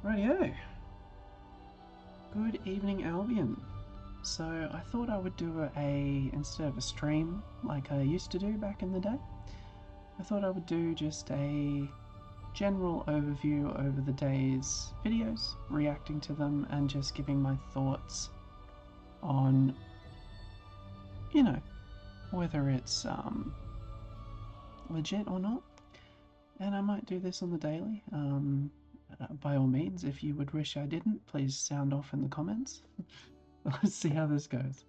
Rightio. Good evening, Albion. So I thought I would do instead of a stream like I used to do back in the day, I thought I would do just a general overview over the day's videos, reacting to them, and just giving my thoughts on, whether it's legit or not. And I might do this on the daily. By all means, if you would wish I didn't, please sound off in the comments. Let's see how this goes.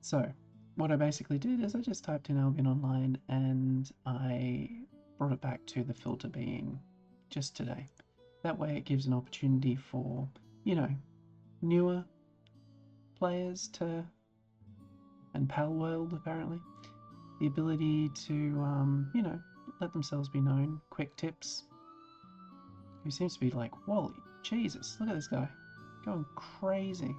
So, what I basically did is I just typed in Albion Online and I brought it back to the filter being just today. That way it gives an opportunity for, newer players to, and Pal World apparently, the ability to, let themselves be known. Quick tips. Who seems to be like, Wally, Jesus, look at this guy. Going crazy.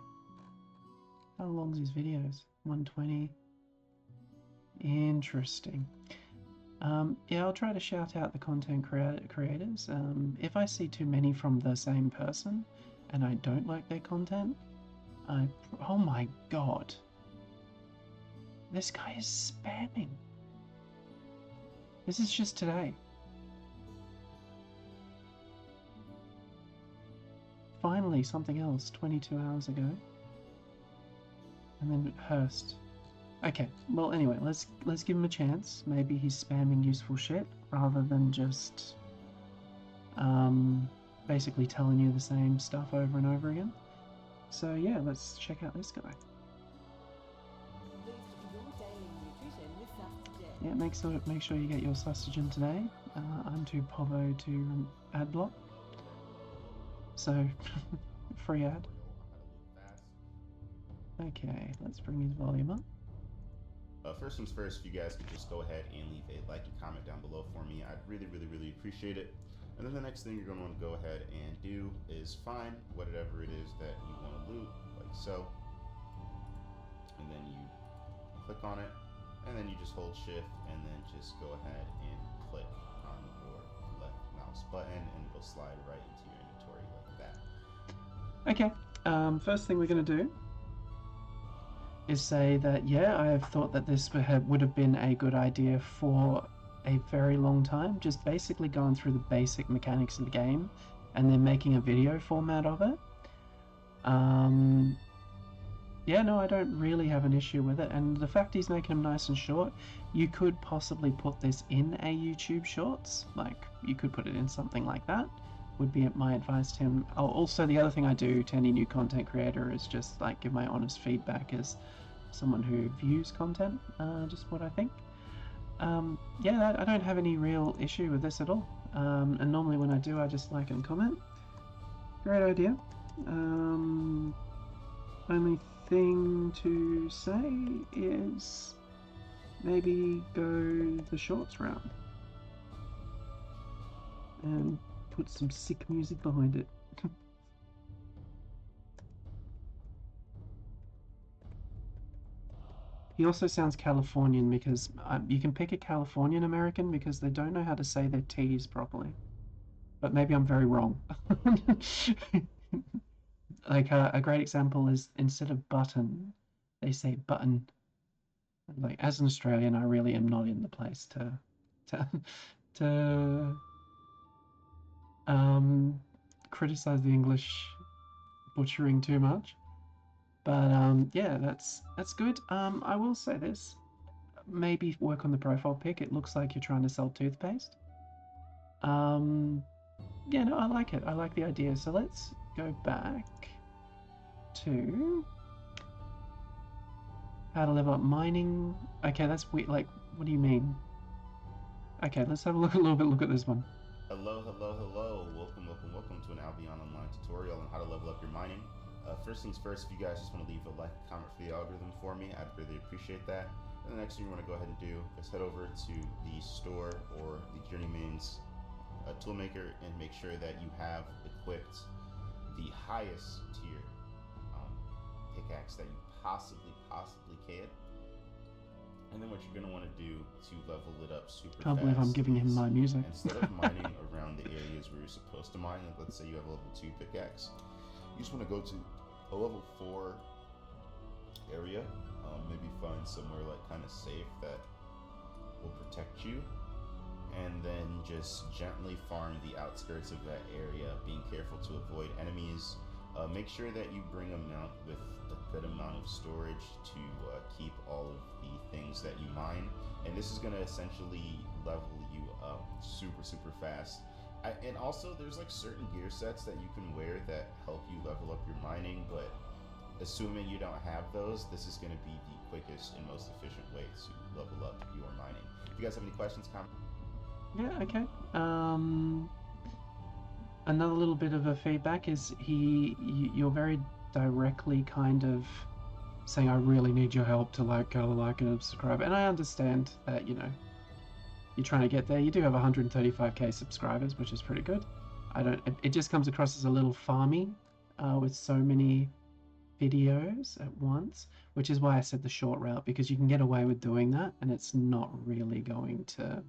How long's his videos? 120. Interesting. Yeah, I'll try to shout out the content creators. If I see too many from the same person and I don't like their content, oh my god. This guy is spamming. This is just today. Finally, something else 22 hours ago. And then Hurst. Okay, well anyway, let's give him a chance. Maybe he's spamming useful shit rather than just basically telling you the same stuff over and over again. So yeah, let's check out this guy. Yeah, make sure you get your sausagen today. I'm too povo to ad block. So free ad. Okay, let's bring his volume up. First things first, if you guys could just go ahead and leave a like and comment down below for me, I'd really appreciate it. And then the next thing you're going to want to go ahead and do is find whatever it is that you want to loot, like so. And then you click on it, and then you just hold shift, and then just go ahead and click on your left mouse button, and it'll slide right into your inventory like that. Okay, first thing we're going to do is say that, yeah, I have thought that this would have been a good idea for a very long time, just basically going through the basic mechanics of the game and then making a video format of it. Yeah, no, I don't really have an issue with it, and the fact he's making them nice and short, you could possibly put this in a YouTube Shorts, like, you could put it in something like that, would be my advice to him. Oh, also, the other thing I do to any new content creator is just, like, give my honest feedback as someone who views content, just what I think. Yeah, I don't have any real issue with this at all, and normally when I do, I just like and comment. Great idea. Only thing to say is maybe go the shorts route and put some sick music behind it. He also sounds Californian because you can pick a Californian American because they don't know how to say their T's properly. But maybe I'm very wrong. Like a great example is instead of button, they say button. Like as an Australian, I really am not in the place to criticize the English butchering too much. But yeah, that's good. I will say this. Maybe work on the profile pic. It looks like you're trying to sell toothpaste. Yeah, no, I like it. I like the idea. So let's go back to how to level up mining. Okay, that's weird. Like, what do you mean? Okay, let's have a look at this one. Hello. Welcome to an Albion Online tutorial on how to level up your mining. First things first, if you guys just want to leave a like and comment for the algorithm for me, I'd really appreciate that. And the next thing you want to go ahead and do is head over to the store or the Journeyman's toolmaker and make sure that you have equipped the highest tier pickaxe that you possibly can. And then what you're going to want to do to level it up super fast. Can't believe I'm giving him my music. Instead of mining around around the areas where you're supposed to mine. Like, let's say you have a level 2 pickaxe. You just want to go to a level 4 area, maybe find somewhere like kind of safe that will protect you, and then just gently farm the outskirts of that area, being careful to avoid enemies. Make sure that you bring a mount with a good amount of storage to keep all of the things that you mine, and this is going to essentially level you up super fast. And also, there's like certain gear sets that you can wear that help you level up your mining, but assuming you don't have those, this is going to be the quickest and most efficient way to level up your mining. If you guys have any questions, comments? Yeah, okay. Another little bit of a feedback is you're very directly kind of saying, I really need your help to like and subscribe. And I understand that, you're trying to get there. You do have 135k subscribers, which is pretty good. It just comes across as a little farmy with so many videos at once, which is why I said the short route, because you can get away with doing that and it's not really going to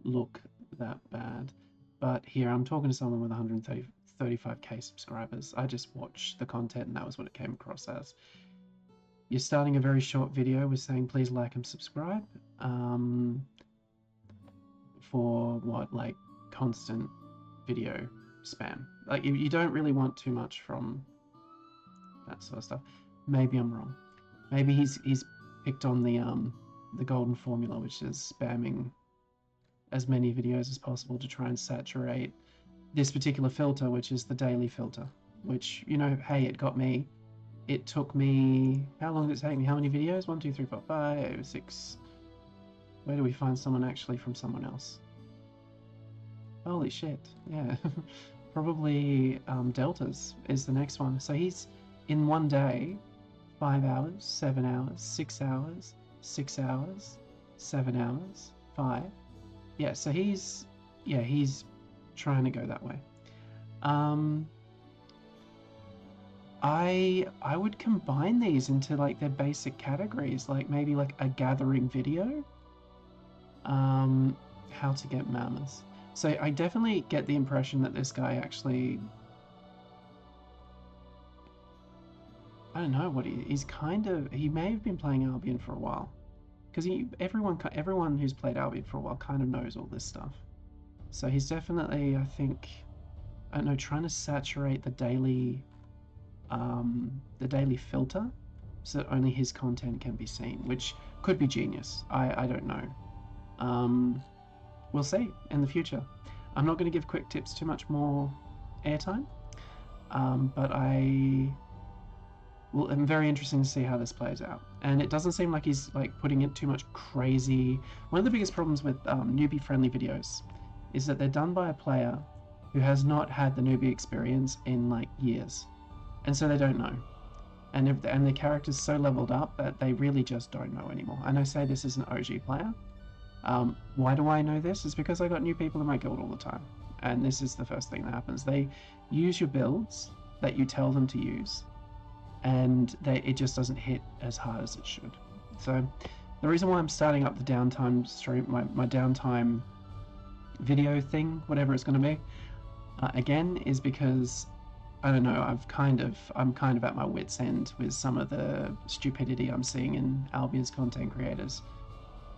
look that bad. But here I'm talking to someone with 135k subscribers. I just watched the content and that was what it came across as. You're starting a very short video with saying please like and subscribe for what, like constant video spam. Like you don't really want too much from that sort of stuff. Maybe I'm wrong. Maybe he's picked on the golden formula, which is spamming as many videos as possible to try and saturate this particular filter, which is the daily filter, which, hey, it got me. It took me, how long did it take me? How many videos? 1, 2, 3, 4, 5, 6. Where do we find someone actually from someone else? Holy shit, yeah. Probably Deltas is the next one. So he's in one day, 5 hours, 7 hours, 6 hours, 6 hours, 7 hours, 5. Yeah, so he's trying to go that way. I would combine these into like their basic categories, like maybe like a gathering video, how to get mammoths. So I definitely get the impression that this guy actually, I don't know what he may have been playing Albion for a while. Because everyone who's played Albion for a while kind of knows all this stuff. So he's definitely, I think, I don't know, trying to saturate the daily filter so that only his content can be seen, which could be genius. I don't know. We'll see in the future. I'm not going to give quick tips too much more airtime, but I'm very interested to see how this plays out. And it doesn't seem like he's like putting in too much crazy. One of the biggest problems with newbie friendly videos is that they're done by a player who has not had the newbie experience in like years, and so they don't know. And the character's so leveled up that they really just don't know anymore. And I say this as an OG player. Why do I know this? It's because I got new people in my guild all the time, and this is the first thing that happens. They use your builds that you tell them to use, and it just doesn't hit as hard as it should. So the reason why I'm starting up the downtime stream, my downtime video thing, whatever it's going to be, again, is because I don't know, I'm kind of at my wit's end with some of the stupidity I'm seeing in Albion's content creators.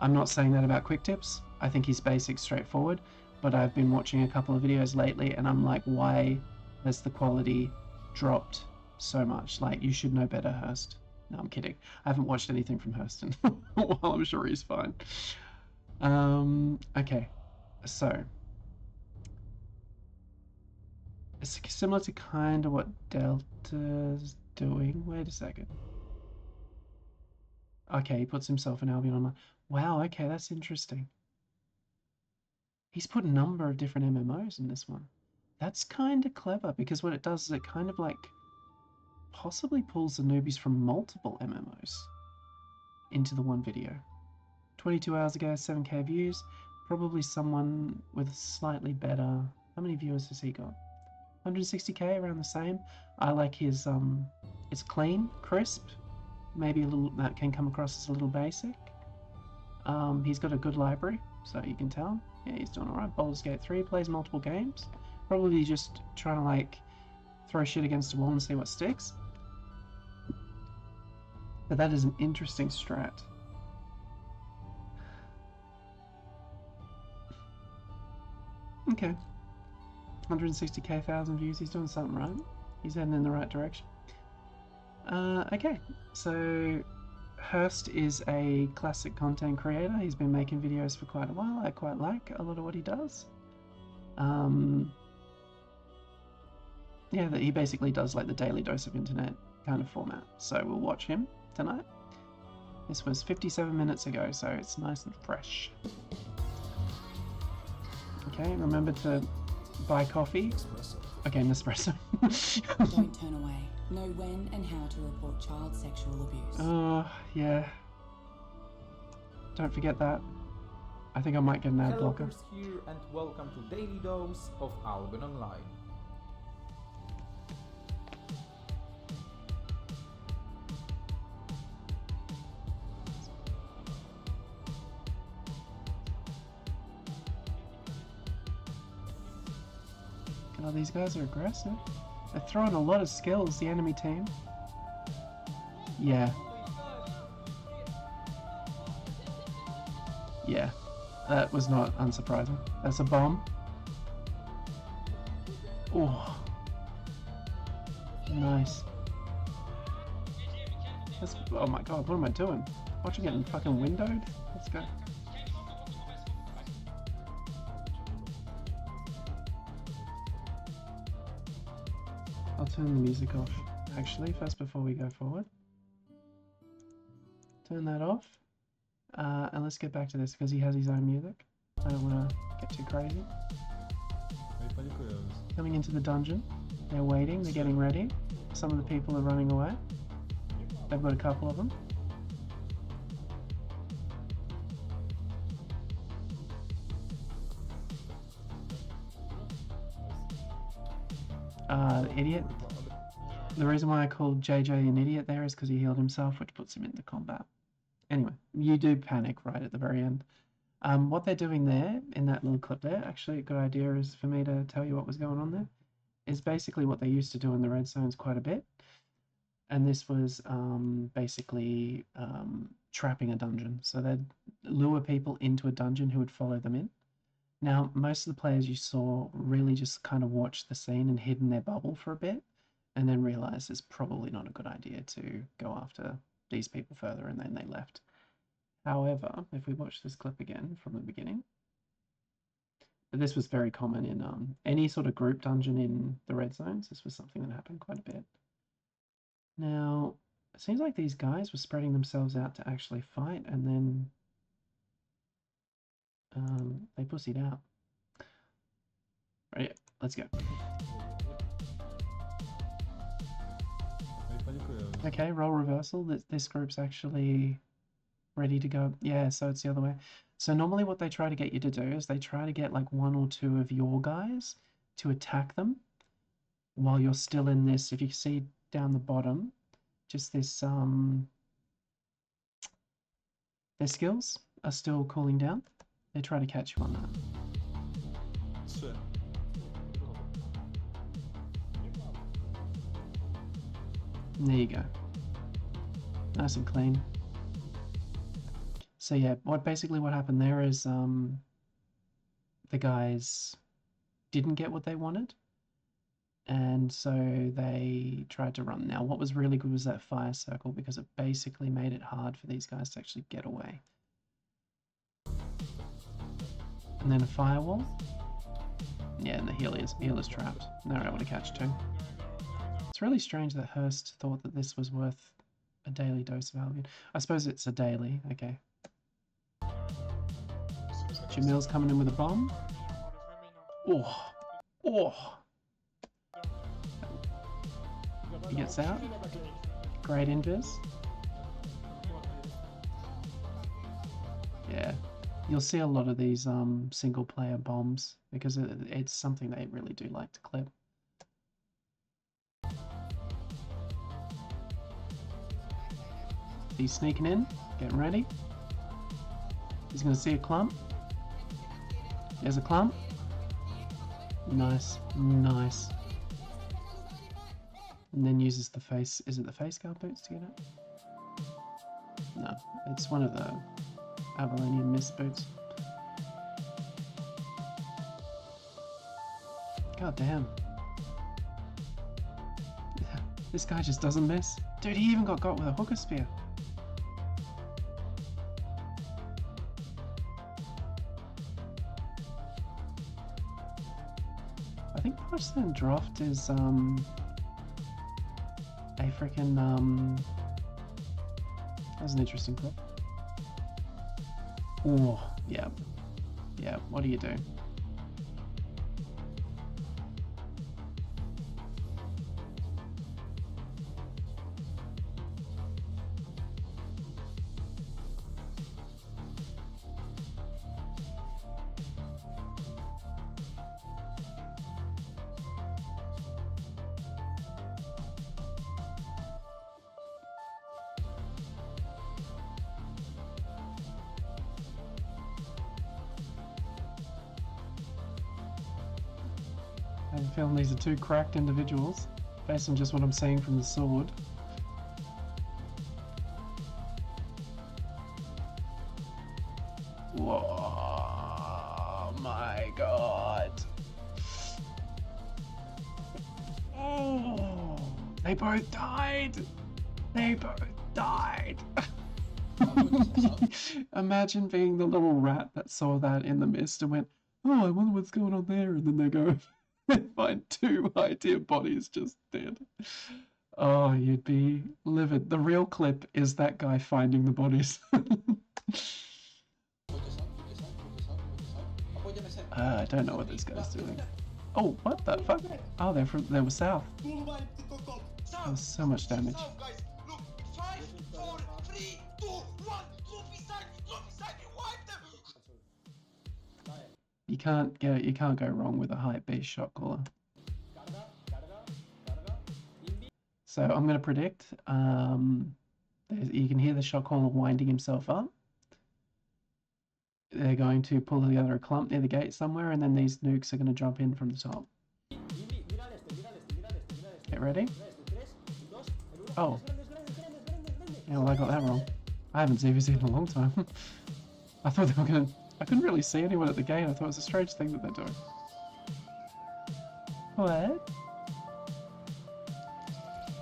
I'm not saying that about quick tips. I think he's basic, straightforward, but I've been watching a couple of videos lately and I'm like, why has the quality dropped so much? Like, you should know better, Hurst. No, I'm kidding. I haven't watched anything from Hurst in a while. I'm sure he's fine. Okay, so it's similar to kind of what Delta's doing. Wait a second. Okay, he puts himself in Albion Online. Wow, okay, that's interesting. He's put a number of different MMOs in this one. That's kind of clever, because what it does is it kind of like possibly pulls the newbies from multiple MMOs into the one video. 22 hours ago, 7k views. Probably someone with slightly better... How many viewers has he got? 160k, around the same. I like his... It's clean, crisp. Maybe a little... That can come across as a little basic. He's got a good library, so you can tell. Yeah, he's doing alright. Baldur's Gate 3 plays multiple games. Probably just trying to like throw shit against the wall and see what sticks. But that is an interesting strat. Okay. 160k thousand views. He's doing something right. He's heading in the right direction. Okay, so Hurst is a classic content creator. He's been making videos for quite a while. I quite like a lot of what he does. Yeah, he basically does like the daily dose of internet kind of format. So we'll watch him tonight. This was 57 minutes ago, so it's nice and fresh. Okay, remember to buy coffee. Okay, Nespresso. Don't turn away. Know when and how to report child sexual abuse. Oh, yeah. Don't forget that. I think I might get an ad blocker. Hello, here and welcome to Daily Dose of Albion Online. Oh, these guys are aggressive. They're throwing a lot of skills, the enemy team. Yeah. Yeah. That was not unsurprising. That's a bomb. Oh. Nice. That's, oh my god, what am I doing? Watching it in fucking windowed? Let's go. I'll turn the music off, actually, first before we go forward. Turn that off. And let's get back to this, because he has his own music. I don't want to get too crazy. Coming into the dungeon. They're waiting, they're getting ready. Some of the people are running away. They've got a couple of them. Idiot. The reason why I called JJ an idiot there is because he healed himself, which puts him into combat. Anyway, you do panic right at the very end. What they're doing there, in that little clip there, actually a good idea is for me to tell you what was going on there, is basically what they used to do in the red zones quite a bit. And this was basically trapping a dungeon. So they'd lure people into a dungeon who would follow them in. Now, most of the players you saw really just kind of watched the scene and hid in their bubble for a bit, and then realized it's probably not a good idea to go after these people further, and then they left. However, if we watch this clip again from the beginning, this was very common in any sort of group dungeon in the red zones. This was something that happened quite a bit. Now, it seems like these guys were spreading themselves out to actually fight, and then they pussied out. Right, let's go. Okay, role reversal. This group's actually ready to go. Yeah, so it's the other way. So normally what they try to get you to do is they try to get like one or two of your guys to attack them while you're still in this. If you see down the bottom, just this, their skills are still cooling down. They try to catch you on that. There you go. Nice and clean. So yeah, what happened there is the guys didn't get what they wanted, and so they tried to run. Now what was really good was that fire circle, because it basically made it hard for these guys to actually get away. And then a firewall. Yeah, and the healer's trapped. And they're able to catch too. It's really strange that Hurst thought that this was worth a daily dose of Albion. I suppose it's a daily, okay. Jamil's coming in with a bomb. Oh, oh. He gets out. Great invis. Yeah, you'll see a lot of these single player bombs because it's something they really do like to clip. He's sneaking in, getting ready. He's going to see a clump. There's a clump. Nice, nice. And then uses the face. Is it the face guard boots to get it? No, it's one of the Avalonian mist boots. God damn. This guy just doesn't miss. Dude, he even got with a hooker spear. I think Porcelain Droft is, a freaking, that was an interesting clip. Oh, yeah. Yeah, what do you do? I have a feeling these are two cracked individuals, based on just what I'm seeing from the sword. Whoa, my god. Oh, they both died. They both died. Imagine being the little rat that saw that in the mist and went, oh, I wonder what's going on there, and then they go and find two high-tier bodies just dead. Oh, you'd be livid. The real clip is that guy finding the bodies. I don't know what this guy's doing. Oh, what the fuck? Oh, they were south. That was so much damage. You can't go wrong with a hype beast shot caller. So I'm gonna predict. You can hear the shot caller winding himself up. They're going to pull together a clump near the gate somewhere, and then these nukes are going to jump in from the top. Get ready. Oh. Yeah, well, I got that wrong. I haven't ZVZ'd in a long time. I thought they were going to... I couldn't really see anyone at the gate. I thought it was a strange thing that they're doing. What?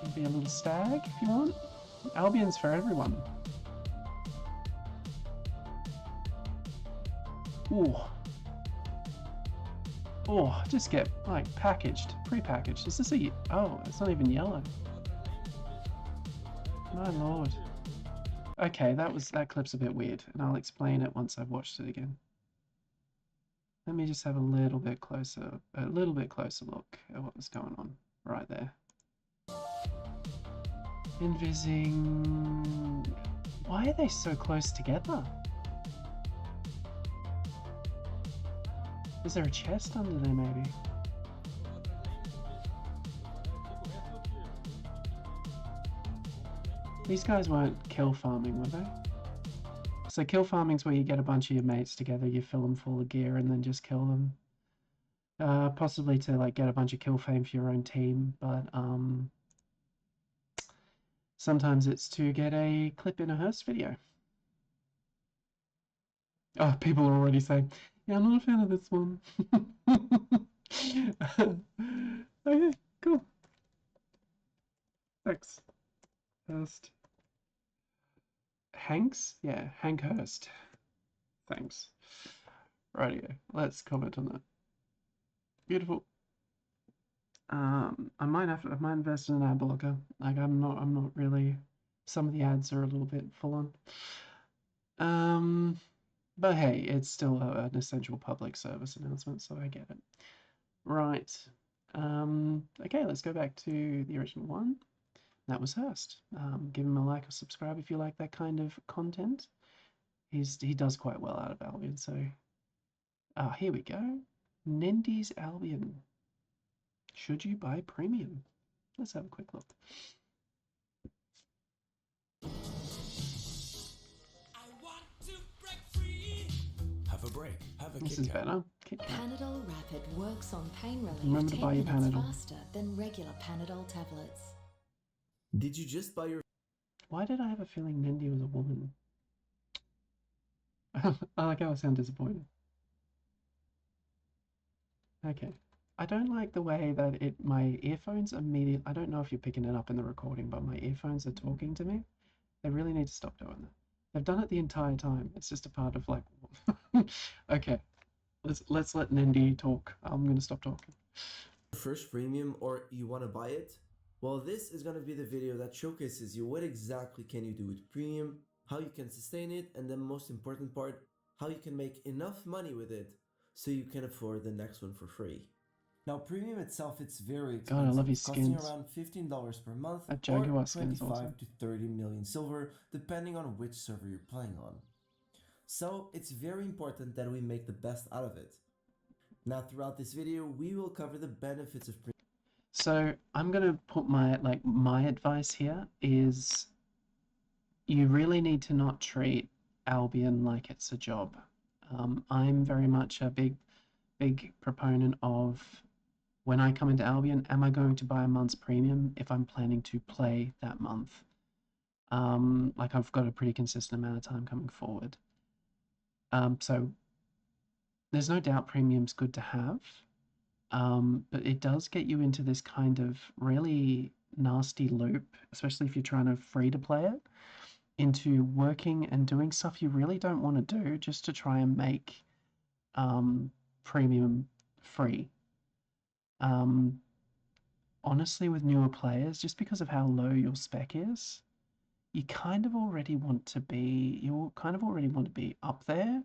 Maybe a little stag, if you want. Albion's for everyone. Ooh. Oh, just get, like, packaged, pre-packaged. Is this a... Oh, it's not even yellow. My lord. Okay, that clip's a bit weird, and I'll explain it once I've watched it again. Let me just have a little bit closer look at what was going on right there. Invising... Why are they so close together? Is there a chest under there, maybe? These guys weren't kill farming, were they? So kill farming's where you get a bunch of your mates together, you fill them full of gear, and then just kill them. Possibly to like get a bunch of kill fame for your own team, but sometimes it's to get a clip in a hearse video. Oh, people are already saying, yeah, I'm not a fan of this one. Okay, cool. Thanks. Hurst. Hanks? Yeah, Hank Hurst. Thanks. Rightio, let's comment on that. Beautiful. I might invest in an ad blocker. Like I'm not really. Some of the ads are a little bit full on. But hey, it's still an essential public service announcement, so I get it. Right. Okay, let's go back to the original one. That was Hurst. Give him a like or subscribe if you like that kind of content. He does quite well out of Albion, so... here we go. Nendy's Albion. Should you buy premium? Let's have a quick look. Have a break. Have a This is better. Kit Kat. Panadol Rapid works on pain relief Remember to 10 buy your minutes Panadol. faster than regular Panadol tablets. Did you just buy your... Why did I have a feeling Mindy was a woman? I like how I sound disappointed. Okay. I don't like the way that my earphones immediately... I don't know if you're picking it up in the recording, but my earphones are talking to me. They really need to stop doing that. They've done it the entire time. It's just a part of like... Okay. Let's let Nindy talk. I'm going to stop talking. first premium or you want to buy it? Well, this is going to be the video that showcases you what exactly can you do with premium, how you can sustain it, and the most important part, how you can make enough money with it so you can afford the next one for free. Now, premium itself, it's very expensive. God, I love his costing skins. around $15 per month That or Jaguar skin is 25 awesome. to 30 million silver, depending on which server you're playing on. So it's very important that we make the best out of it. Now, throughout this video, we will cover the benefits of premium. So I'm gonna put my advice here is you really need to not treat Albion like it's a job. I'm very much a big proponent of when I come into Albion, am I going to buy a month's premium if I'm planning to play that month? Like I've got a pretty consistent amount of time coming forward. So there's no doubt premium's good to have. But it does get you into this kind of really nasty loop, especially if you're trying to free to play it, into working and doing stuff you really don't want to do just to try and make premium free. Honestly, with newer players, just because of how low your spec is, you kind of already want to be up there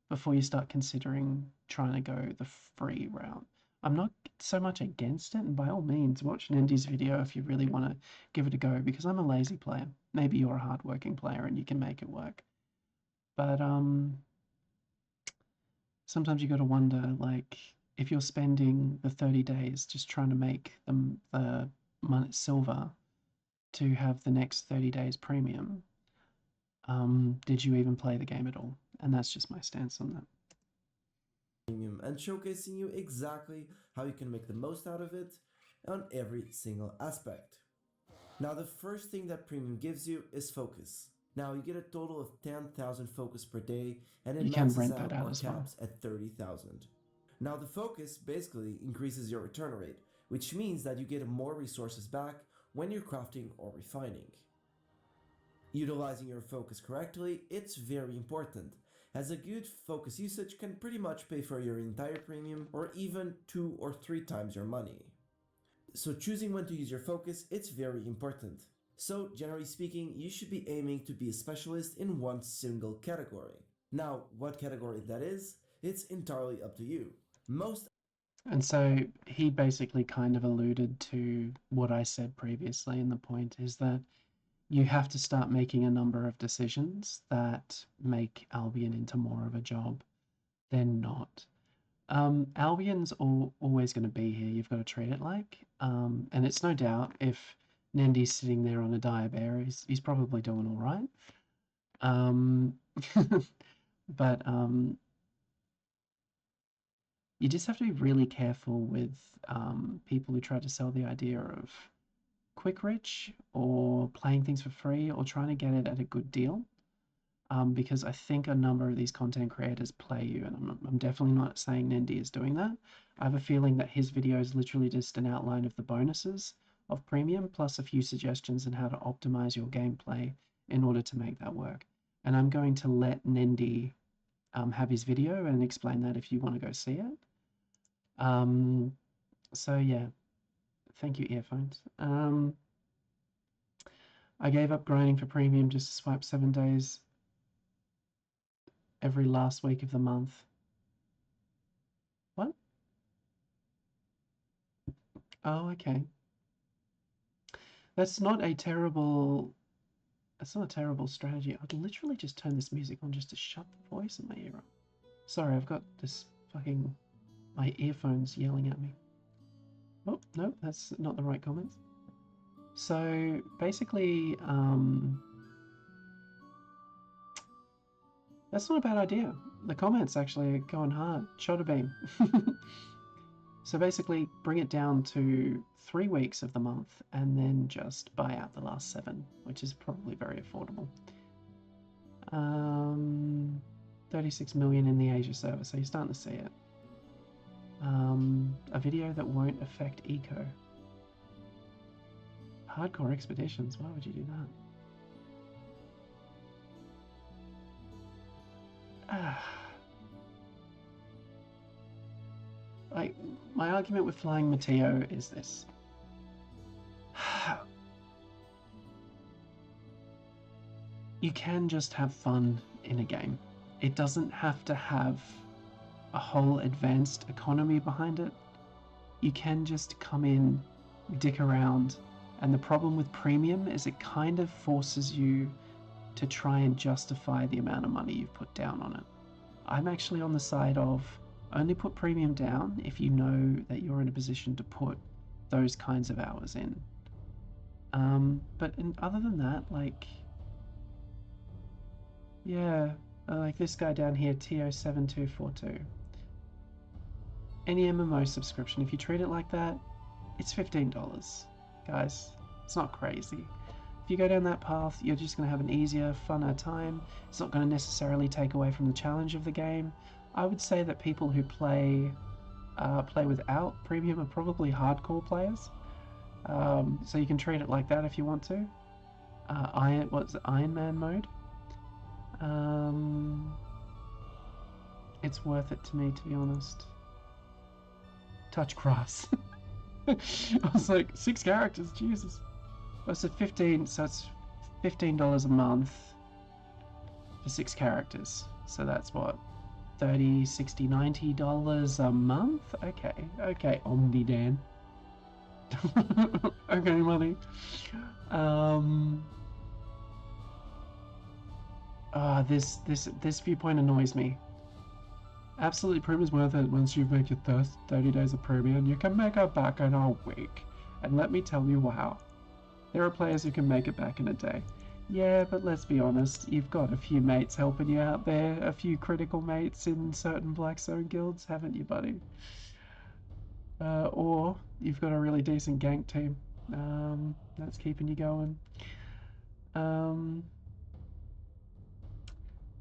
before you start considering trying to go the free route. I'm not so much against it, and by all means, watch Nindy's video if you really want to give it a go, because I'm a lazy player. Maybe you're a hardworking player and you can make it work. But sometimes you got to wonder, like, if you're spending the 30 days just trying to make the money silver to have the next 30 days premium, did you even play the game at all? And that's just my stance on that. And showcasing you exactly how you can make the most out of it on every single aspect. Now, the first thing that premium gives you is focus. Now, you get a total of 10,000 focus per day, and it You can maxes rent out that out or as well. caps at 30,000. Now, the focus basically increases your return rate, which means that you get more resources back when you're crafting or refining. Utilizing your focus correctly, it's very important, as a good focus usage can pretty much pay for your entire premium or even 2 or 3 times your money. So choosing when to use your focus, it's very important. So generally speaking, you should be aiming to be a specialist in one single category. Now, what category that is, it's entirely up to you. And so he basically kind of alluded to what I said previously, and the point is that you have to start making a number of decisions that make Albion into more of a job than not. Albion's always going to be here. You've got to treat it like. And it's no doubt if Nendy's sitting there on a dire bear, he's probably doing all right. But you just have to be really careful with people who try to sell the idea of quick rich or playing things for free or trying to get it at a good deal. Because I think a number of these content creators play you, and I'm definitely not saying Nendy is doing that. I have a feeling that his video is literally just an outline of the bonuses of premium, plus a few suggestions on how to optimize your gameplay in order to make that work. And I'm going to let Nendy have his video and explain that if you want to go see it. So yeah, thank you, earphones. I gave up grinding for premium just to swipe 7 days every last week of the month. What? Oh, okay. That's not a terrible strategy. I'd literally just turn this music on just to shut the voice in my ear up. Sorry, I've got this my earphones yelling at me. Oh, no, that's not the right comments. So basically, that's not a bad idea. the comments actually are going hard. Shoulder beam. So basically, bring it down to 3 weeks of the month and then just buy out the last 7, which is probably very affordable. 36 million in the Asia server, so you're starting to see it. A video that won't affect eco. Hardcore expeditions, why would you do that? Like, my argument with Flying Mateo is this. You can just have fun in a game. It doesn't have to have a whole advanced economy behind it. You can just come in, dick around, and the problem with premium is it kind of forces you to try and justify the amount of money you've put down on it. I'm actually on the side of only put premium down if you know that you're in a position to put those kinds of hours in. But other than that, like, yeah, like this guy down here, TO7242. Any MMO subscription, if you treat it like that, it's $15, guys. It's not crazy. If you go down that path, you're just going to have an easier, funner time. It's not going to necessarily take away from the challenge of the game. I would say that people who play without premium are probably hardcore players. So you can treat it like that if you want to. Iron Man mode? It's worth it to me, to be honest. Touch grass. I was like, 6 characters, Jesus. Oh, so 15, so it's $15 a month for 6 characters. So that's what, $30, $60, $90 a month? Okay, OmniDan. Okay, money. This viewpoint annoys me. Absolutely, premium is worth it once you make your first 30 days of premium. You can make it back in a week. And let me tell you, wow. There are players who can make it back in a day. Yeah, but let's be honest, you've got a few mates helping you out there, a few critical mates in certain Black Zone guilds, haven't you, buddy? Or you've got a really decent gank team. That's keeping you going.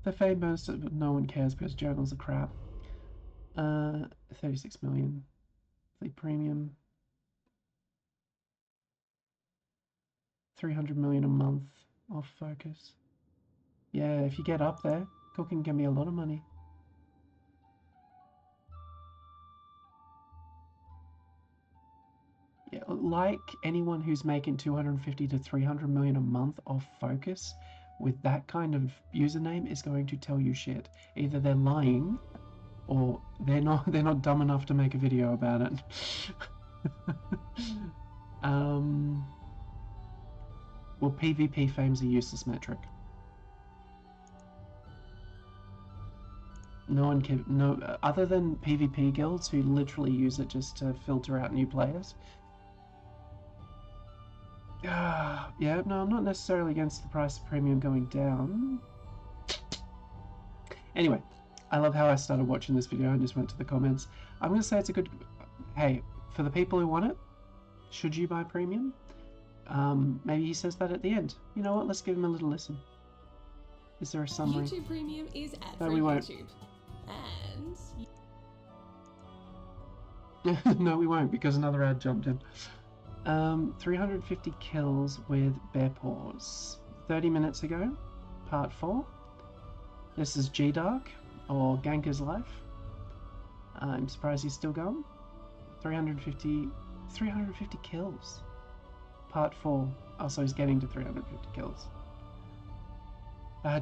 The fame bonus, no one cares because journals are crap. 36 million. The premium. 300 million a month off focus. Yeah, if you get up there, cooking can be a lot of money. Yeah, like anyone who's making 250 to 300 million a month off focus with that kind of username is going to tell you shit. Either they're lying or they're not dumb enough to make a video about it. Well, PvP fame's a useless metric. No one can, other than PvP guilds who literally use it just to filter out new players. Yeah, no, I'm not necessarily against the price of premium going down. Anyway, I love how I started watching this video and just went to the comments. I'm going to say it's a good... Hey, for the people who want it, should you buy premium? Maybe he says that at the end. You know what? Let's give him a little listen. Is there a summary? YouTube Premium is ad-free No, we won't. YouTube. And... No, we won't, because another ad jumped in. 350 kills with Bear Paws. 30 minutes ago, part 4. This is G-Dark, or Ganker's Life. I'm surprised he's still going. 350 kills. Part 4. Also, he's getting to 350 kills.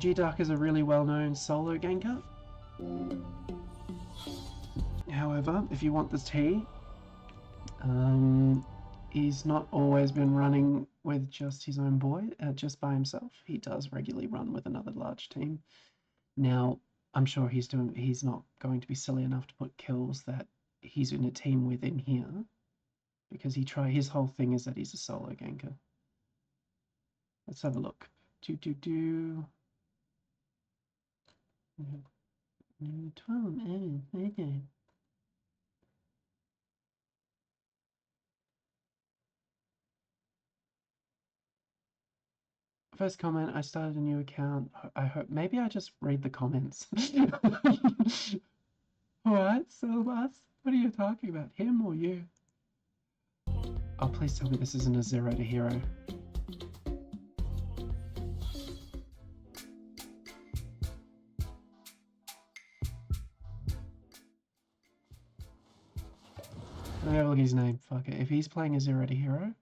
G-Dark is a really well-known solo ganker. However, if you want the tea, he's not always been running with just his own boy, just by himself. He does regularly run with another large team. Now, I'm sure he's not going to be silly enough to put kills that he's in a team with in here, because his whole thing is that he's a solo ganker. Let's have a look. 12 minutes. Okay. First comment, I started a new account. I hope maybe I just read the comments. What, Silvas? What are you talking about? Him or you? Oh, please tell me this isn't a 0 to hero. Let me have a look at his name. Fuck it. If he's playing a 0 to hero.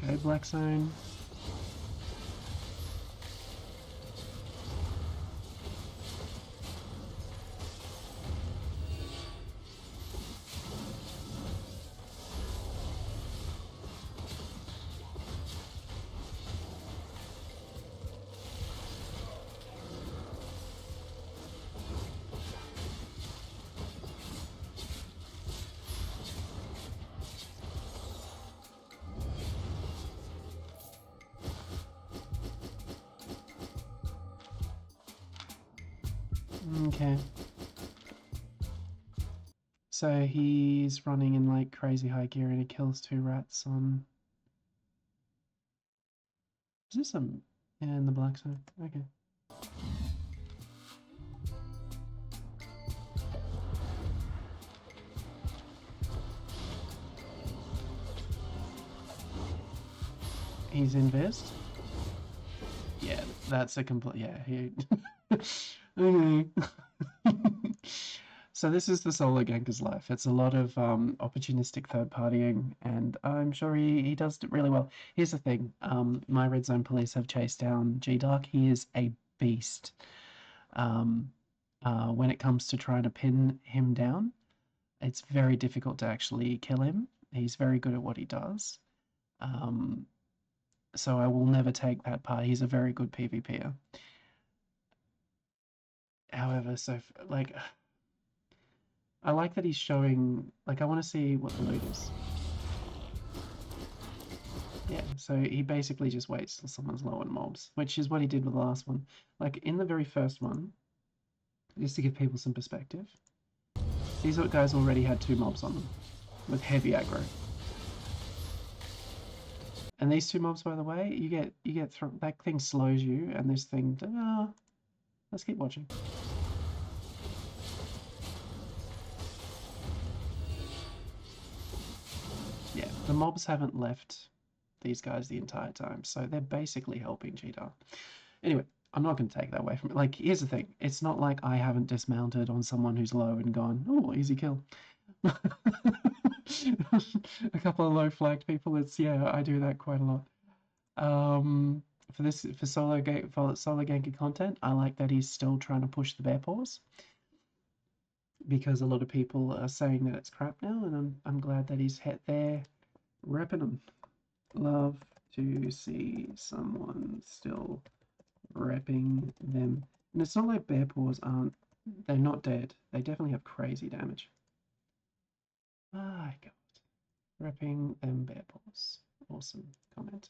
Okay, Black Zone. Okay. So he's running in like crazy high gear and he kills 2 rats on... Is this some... Yeah, in the Black Zone. Okay. He's invest? Yeah, that's a complete... Yeah, he... Okay. So this is the solo ganker's life. It's a lot of opportunistic third partying, and I'm sure he does it really well. Here's the thing, my Red Zone police have chased down G-Dark. He is a beast. When it comes to trying to pin him down, it's very difficult to actually kill him. He's very good at what he does. So I will never take that part. He's a very good PvPer. However, like, I like that he's showing, like, I want to see what the loot is. Yeah, so he basically just waits till someone's low on mobs, which is what he did with the last one. Like, in the very first one, just to give people some perspective, these guys already had 2 mobs on them, with heavy aggro. And these 2 mobs, by the way, you get that thing slows you, and this thing, let's keep watching. Yeah, the mobs haven't left these guys the entire time, so they're basically helping Cheetah. Anyway, I'm not going to take that away from it. Like, here's the thing. It's not like I haven't dismounted on someone who's low and gone, oh, easy kill. A couple of low flagged people, yeah, I do that quite a lot. For solo ganker content, I like that he's still trying to push the bear paws, because a lot of people are saying that it's crap now, and I'm glad that he's there repping them. Love to see someone still repping them. And it's not like bear paws they're not dead. They definitely have crazy damage. My God. Repping them bear paws. Awesome comment.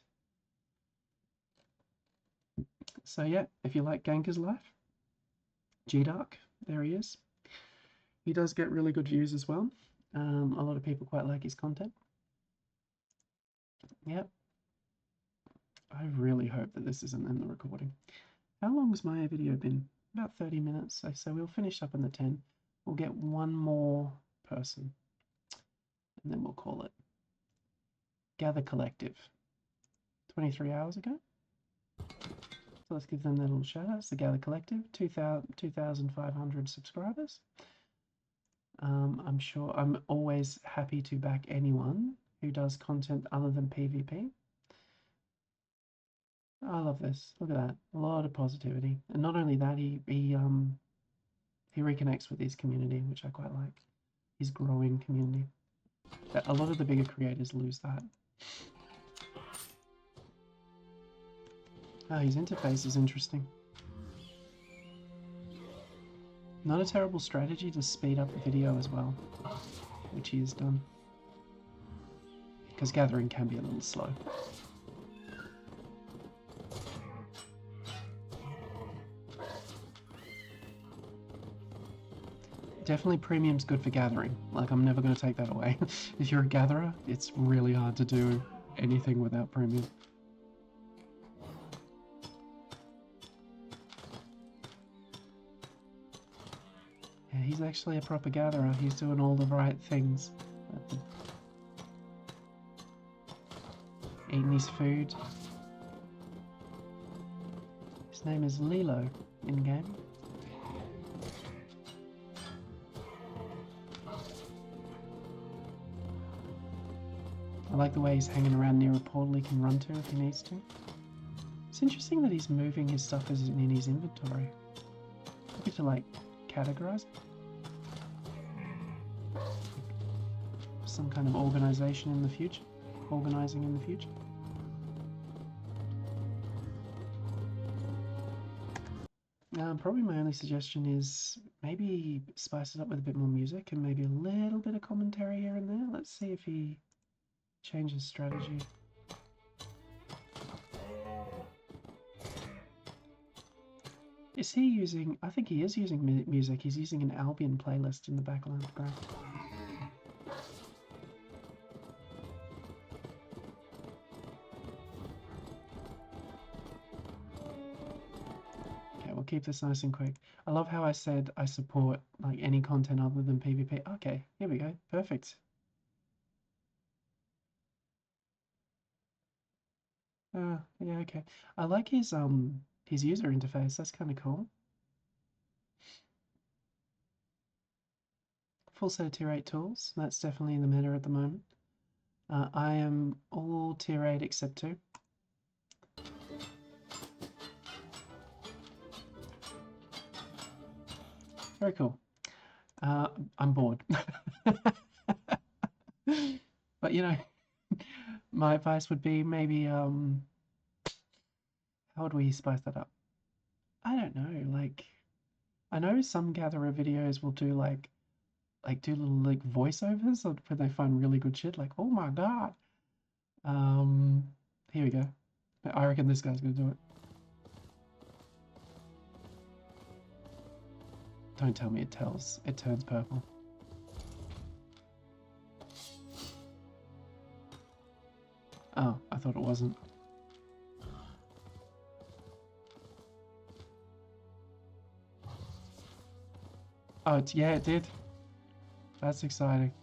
So yeah, if you like Ganker's Life, G-Dark, there he is. He does get really good views as well. A lot of people quite like his content. Yep. I really hope that this isn't in the recording. How long has my video been? About 30 minutes. So we'll finish up in the 10. We'll get one more person, and then we'll call it. Gather Collective. 23 hours ago. So let's give them their little shout outs. The Gather Collective, 2,500 subscribers. I'm always happy to back anyone who does content other than PvP. I love this. Look at that. A lot of positivity. And not only that, he reconnects with his community, which I quite like. His growing community. A lot of the bigger creators lose that. His interface is interesting. Not a terrible strategy to speed up the video as well, which he has done. Because gathering can be a little slow. Definitely premium's good for gathering. Like, I'm never going to take that away. If you're a gatherer, it's really hard to do anything without premium. Yeah, he's actually a proper gatherer. He's doing all the right things. Eating his food. His name is Lilo in-game. I like the way he's hanging around near a portal he can run to if he needs to. It's interesting that he's moving his stuff as in his inventory. Maybe to like categorize it. Some kind of organization in the future. Organizing in the future. Probably my only suggestion is maybe spice it up with a bit more music and maybe a little bit of commentary here and there. Let's see if he changes strategy. Is he using... I think he is using music. He's using an Albion playlist in the background. We'll keep this nice and quick. I love how I said I support like any content other than PvP. Okay, here we go. Perfect. Yeah, okay. I like his user interface. That's kind of cool. Full set of tier 8 tools. That's definitely in the meta at the moment. I am all tier 8 except 2. Very cool. I'm bored. But you know, my advice would be maybe how would we spice that up? I don't know, like I know some gatherer videos will do like do little like voiceovers when they find really good shit, like oh my god. Here we go. I reckon this guy's gonna do it. Don't tell me it turns purple. Oh, I thought it wasn't. Oh, yeah, it did. That's exciting.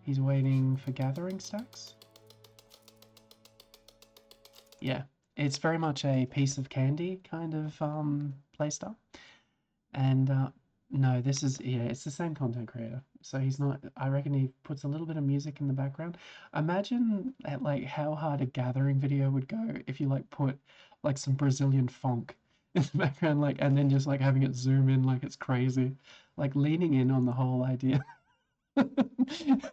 He's waiting for gathering stacks. Yeah, it's very much a piece of candy kind of playstyle. And no, this is, yeah, it's the same content creator. So he's not, I reckon he puts a little bit of music in the background. Imagine like how hard a gathering video would go if you like put like some Brazilian funk in the background, like, and then just like having it zoom in like it's crazy, like leaning in on the whole idea that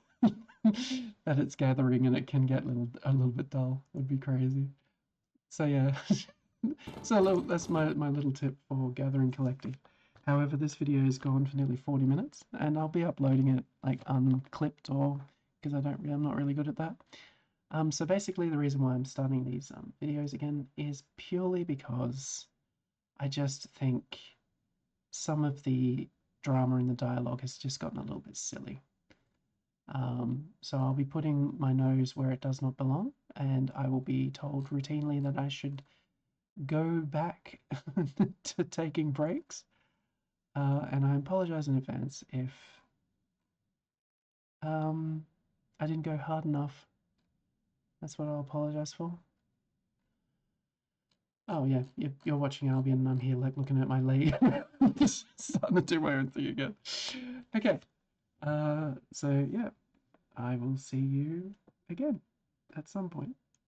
it's gathering and it can get a little bit dull. Would be crazy. So yeah, so that's my little tip for gathering collecting. However, this video has gone for nearly 40 minutes, and I'll be uploading it like unclipped, or because I'm not really good at that. So basically, the reason why I'm starting these videos again is purely because I just think some of the drama in the dialogue has just gotten a little bit silly. So I'll be putting my nose where it does not belong, and I will be told routinely that I should go back to taking breaks. And I apologize in advance if I didn't go hard enough. That's what I'll apologize for. Oh yeah, you're watching Albion and I'm here like looking at my lead. Just starting to do my own thing again. Okay, so yeah, I will see you again at some point.